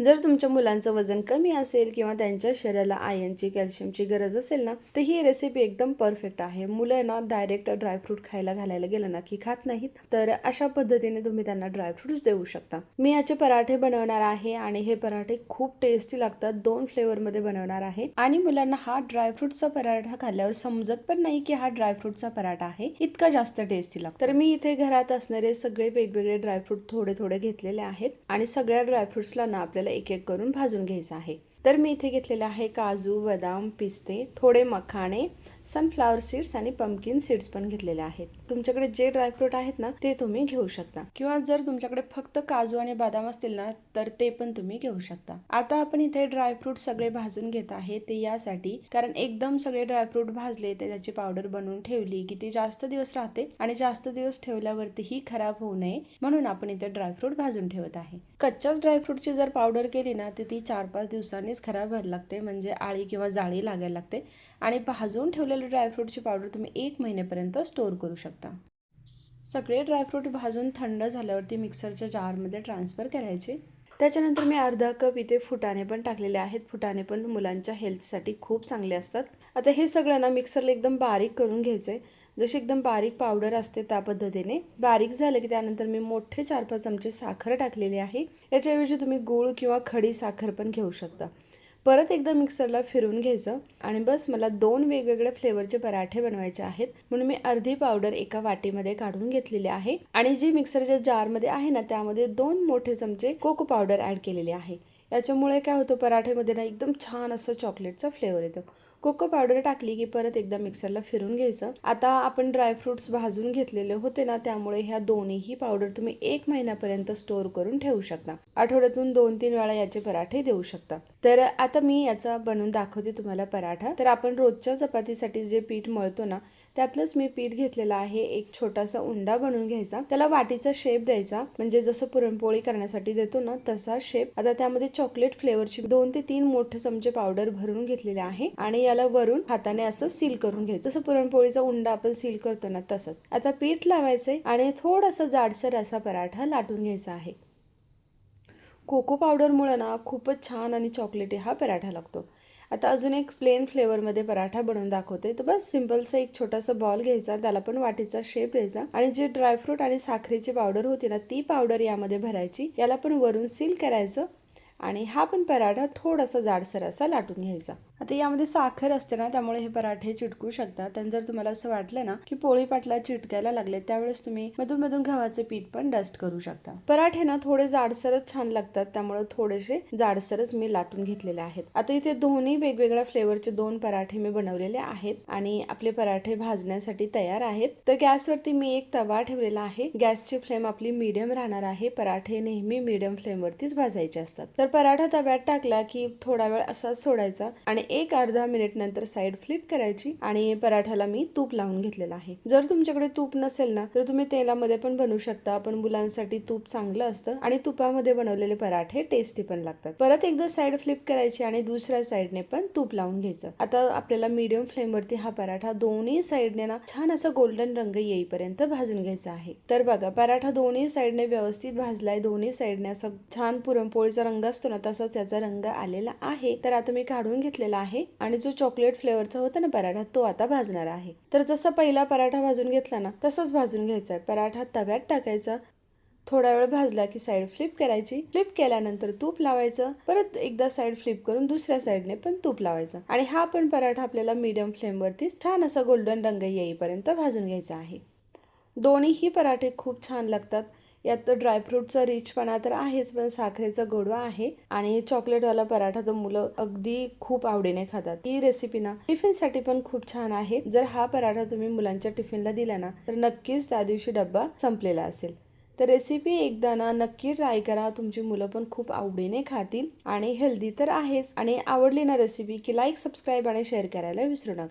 जर तुमच्या मुलांचं वजन कमी असेल किंवा त्यांच्या शरीराला आयर्नची कॅल्शियमची गरज असेल ना, तर ही रेसिपी एकदम परफेक्ट आहे. मुलं ना डायरेक्ट ड्रायफ्रूट खायला घालायला गेलं ना की खात नाहीत, तर अशा पद्धतीने तुम्ही त्यांना ड्रायफ्रुट्स देऊ शकता. मी याचे पराठे बनवणार आहे आणि हे पराठे खूप टेस्टी लागतात. 2 फ्लेवरमध्ये बनवणार आहे आणि मुलांना हा ड्रायफ्रुटचा पराठा खाल्ल्यावर समजत पण नाही की हा ड्रायफ्रुटचा पराठा आहे, इतका जास्त टेस्टी लागतो. तर मी इथे घरात असणारे सगळे वेगवेगळे ड्रायफ्रूट थोडे थोडे घेतलेले आहेत आणि सगळ्या ड्रायफ्रुट्सला ना आपल्याला एक एक करून भाजून घ्यायचं आहे. तर मी इथे घेतलेले आहे काजू, बदाम, पिस्ते, थोडे मखाणे, सनफ्लावर सीड्स आणि पंपकिन सीड्स पण घेतलेले आहेत. तुमच्याकडे जे ड्रायफ्रूट आहेत ना ते तुम्ही घेऊ शकता किंवा जर तुमच्याकडे फक्त काजू आणि बदाम असतील ना तर ते पण तुम्ही घेऊ शकता. आता आपण इथे ड्रायफ्रूट सगळे भाजून घेत आहे, ते यासाठी कारण एकदम सगळे ड्रायफ्रूट भाजले ते त्याची पावडर बनवून ठेवली की ती जास्त दिवस राहते आणि जास्त दिवस ठेवल्यावरती ही खराब होऊ नये म्हणून आपण इथे ड्रायफ्रूट भाजून ठेवत आहे. कच्च्याच ड्रायफ्रूटची जर पावडर केली ना तर ती 4-5 दिवसांनीच खराब व्हायला लागते, म्हणजे आळी किंवा जाळी लागायला लागते. आणि भाजून ठेवलेली ड्रायफ्रूटची पावडर तुम्ही 1 महिन्यापर्यंत स्टोअर करू शकता. सगळे ड्रायफ्रूट भाजून थंड झाल्यावरती मिक्सरच्या जारमध्ये ट्रान्सफर करायचे. त्याच्यानंतर मी अर्धा कप इथे फुटाणे पण टाकलेले आहेत. फुटाणे पण मुलांच्या हेल्थसाठी खूप चांगले असतात. आता हे सगळं ना मिक्सरला एकदम बारीक करून घ्यायचंय. जशी एकदम बारीक पावडर असते त्या पद्धतीने बारीक झालं की त्यानंतर मी मोठे 4-5 चमचे साखर टाकलेली आहे. याच्याऐवजी तुम्ही गूळ किंवा खडी साखर पण घेऊ शकता. परत एकदा मिक्सरला फिरून घ्यायचं आणि बस मला 2 वेगवेगळ्या फ्लेवरचे पराठे बनवायचे आहेत म्हणून मी अर्धी पावडर एका वाटीमध्ये काढून घेतलेली आहे आणि जी मिक्सरच्या जारमध्ये आहे ना त्यामध्ये 2 मोठे चमचे कोको पावडर ॲड केलेली आहे. याच्यामुळे काय होतं, पराठेमध्ये ना एकदम छान असं चॉकलेटचा फ्लेवर येतो. कोको पावडर टाकली की परत एकदा मिक्सरला फिरून घ्यायचं. आता आपण ड्रायफ्रुट्स भाजून घेतलेले होते ना त्यामुळे ह्या दोन्हीही पावडर तुम्ही 1 महिन्यापर्यंत स्टोअर करून ठेवू शकता. आठवड्यातून 2-3 वेळा याचे पराठे देऊ शकता. तर आता मी याचा बनवून दाखवते तुम्हाला पराठा. तर आपण रोजच्या चपातीसाठी जे पीठ मळतो ना त्यातलंच मी पीठ घेतलेलं आहे. एक छोटासा उंडा बनवून घ्यायचा, त्याला वाटीचा शेप द्यायचा, म्हणजे जसं पुरणपोळी करण्यासाठी देतो ना तसा शेप. आता त्यामध्ये चॉकलेट फ्लेवरची 2 ते 3 मोठे चमचे पावडर भरून घेतलेले आहे आणि याला वरून हाताने असं सील करून घ्यायचं, जसं पुरणपोळीचा उंडा आपण सील करतो ना तसंच. आता पीठ लावायचंय आणि थोडासा जाडसर असा पराठा लाटून घ्यायचा आहे. कोको पावडरमुळे ना खूपच छान आणि चॉकलेटी हा पराठा लागतो. आता अजून एक प्लेन फ्लेवरमध्ये पराठा बनवून दाखवते. तर बस सिंपलसा एक छोटासा बॉल घ्यायचा, त्याला पण वाटीचा शेप द्यायचा आणि जे ड्रायफ्रूट आणि साखरेची पावडर होती ना ती पावडर यामध्ये भरायची, याला पण वरून सील करायचं आणि हा पण पराठा थोडासा जाडसर असा लाटून घ्यायचा. आता यामध्ये साखर असते ना त्यामुळे हे पराठे चिटकू शकतात आणि जर तुम्हाला असं वाटलं ना की पोळी पाटला चिटकायला लागले त्यावेळेस तुम्ही मधून मधून गव्हाचे पीठ पण डस्ट करू शकता. पराठे ना थोडे जाडसरच छान लागतात त्यामुळे थोडेसे जाडसरच मी लाटून घेतलेले आहेत. आता इथे दोन्ही वेगवेगळ्या फ्लेवरचे 2 पराठे मी बनवलेले आहेत आणि आपले पराठे भाजण्यासाठी तयार आहेत. तर गॅसवरती मी एक तवा ठेवलेला आहे. गॅसची फ्लेम आपली मीडियम राहणार आहे. पराठे नेहमी मीडियम फ्लेमवरतीच भाजायचे असतात. तर पराठा तव्यात टाकला की थोडा वेळ असाच सोडायचा आणि एक अर्धा मिनिट नंतर साईड फ्लिप करायची आणि पराठ्याला मी तूप लावून घेतलेलं आहे. जर तुमच्याकडे तूप नसेल ना तर तुम्ही तेलामध्ये पण बनवू शकता, पण मुलांसाठी तूप चांगलं असतं आणि तुपामध्ये बनवलेले पराठे टेस्टी पण लागतात. परत एकदा साईड फ्लिप करायची आणि दुसऱ्या साईडने पण तूप लावून घ्यायचं. आता आपल्याला मीडियम फ्लेमवरती हा पराठा दोन्ही साईडने ना छान असं गोल्डन रंग येईपर्यंत भाजून घ्यायचा आहे. तर बघा पराठा दोन्ही साईडने व्यवस्थित भाजलाय. दोन्ही साईडने असं छान पुरणपोळीचा रंग असतो ना तसाच याचा रंग आलेला आहे. तर आता मी काढून घेतलेला आहे आणि जो चॉकलेट फ्लेवरचा होता ना पराठा तो आता भाजणार आहे. तर जसा पहिला पराठा भाजून घेतला ना तसाच भाजून घ्यायचा. पराठा तव्यात टाकायचा, थोडा वेळ भाजला की साईड फ्लिप करायची. फ्लिप केल्यानंतर तूप लावायचं, परत एकदा साईड फ्लिप करून दुसऱ्या साईडने पण तूप लावायचं आणि हा पण पराठा आपल्याला मीडियम फ्लेमवरती छान असा गोल्डन रंग येईपर्यंत भाजून घ्यायचा आहे. दोन्हीही पराठे खूप छान लागतात. यात ड्रायफ्रूटचा रिचपणा तर आहेच, पण साखरेचा गोडवा आहे आणि चॉकलेटवाला पराठा तर मुलं अगदी खूप आवडीने खातात. ही रेसिपी ना टिफिनसाठी पण खूप छान आहे. जर हा पराठा तुम्ही मुलांच्या टिफिनला दिला ना तर नक्कीच त्या दिवशी डब्बा संपलेला असेल. तर रेसिपी एकदा ना नक्की ट्राय करा. तुमची मुलं पण खूप आवडीने खातील आणि हेल्दी तर आहेच. आणि आवडली ना रेसिपी की लाईक, सबस्क्राईब आणि शेअर करायला विसरू नका.